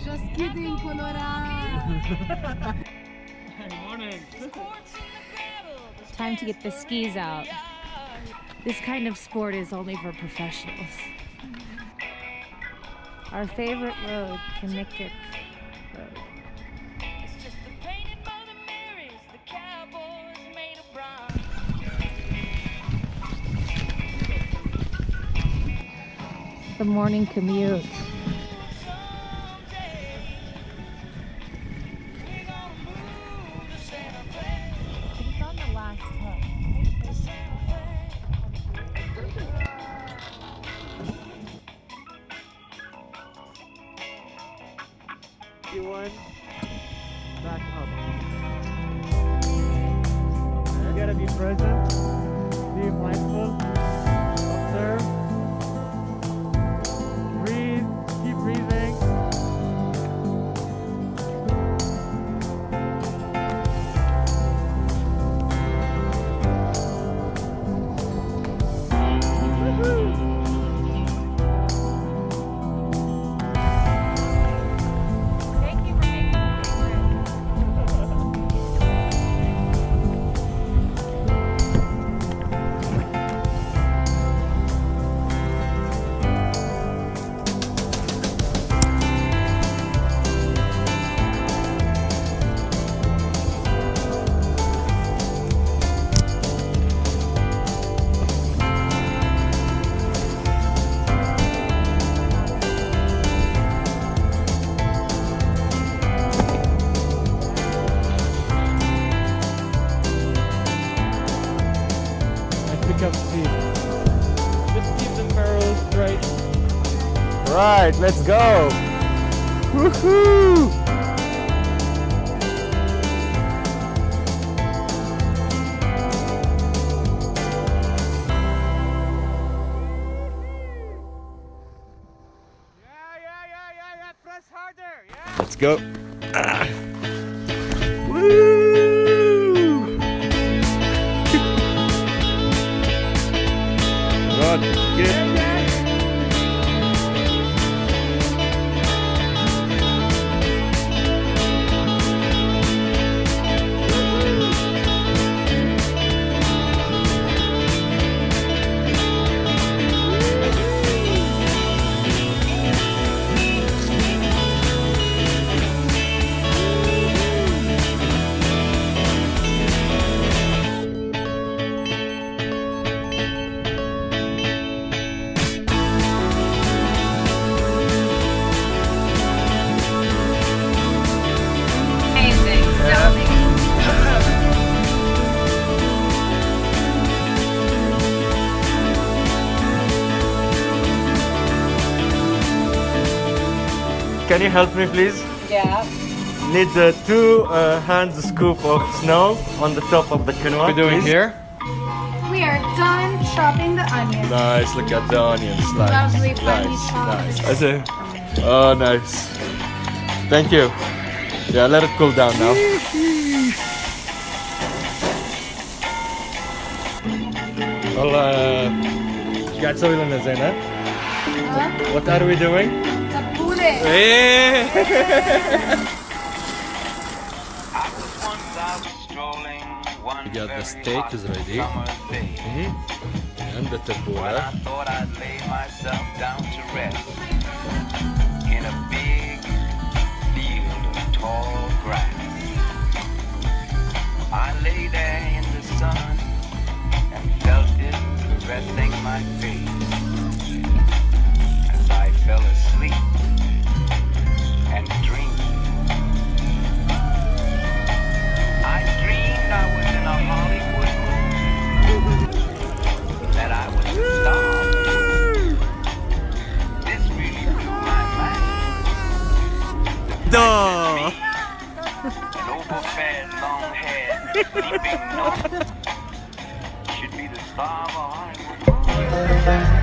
Just kidding, Colorado. Morning. Time to get the skis out. This kind of sport is only for professionals. Our favorite road, Connecticut Road. The morning commute. It's on the last hook. One, back up. You gotta be present, be mindful, observe, breathe, keep breathing. Pick up speed. Just keep the barrels straight. Right, let's go. Woohoo! Yeah. Press harder. Yeah. Let's go. Woo! Good. Can you help me, please? Yeah. Need 2 hands scoop of snow on the top of the quinoa. What are we doing here? We are done chopping the onions. Nice, look at the onions. Nice. Lovely, finely Nice. chopped. I see. Oh, nice. Thank you. Yeah, let it cool down now. Well, قاعد تسوي لنا زينة. What are we doing? We got the steak is ready. And the tempura. I thought I'd lay myself down to rest in a big field of tall grass. I lay there in the sun and felt it caressing my face as I fell asleep and dreamed. I dreamed I was in a Hollywood movie, that I was a star. This really blew my mind. Duh. An overfed, long-haired, leaping nose should be the star of a Hollywood movie.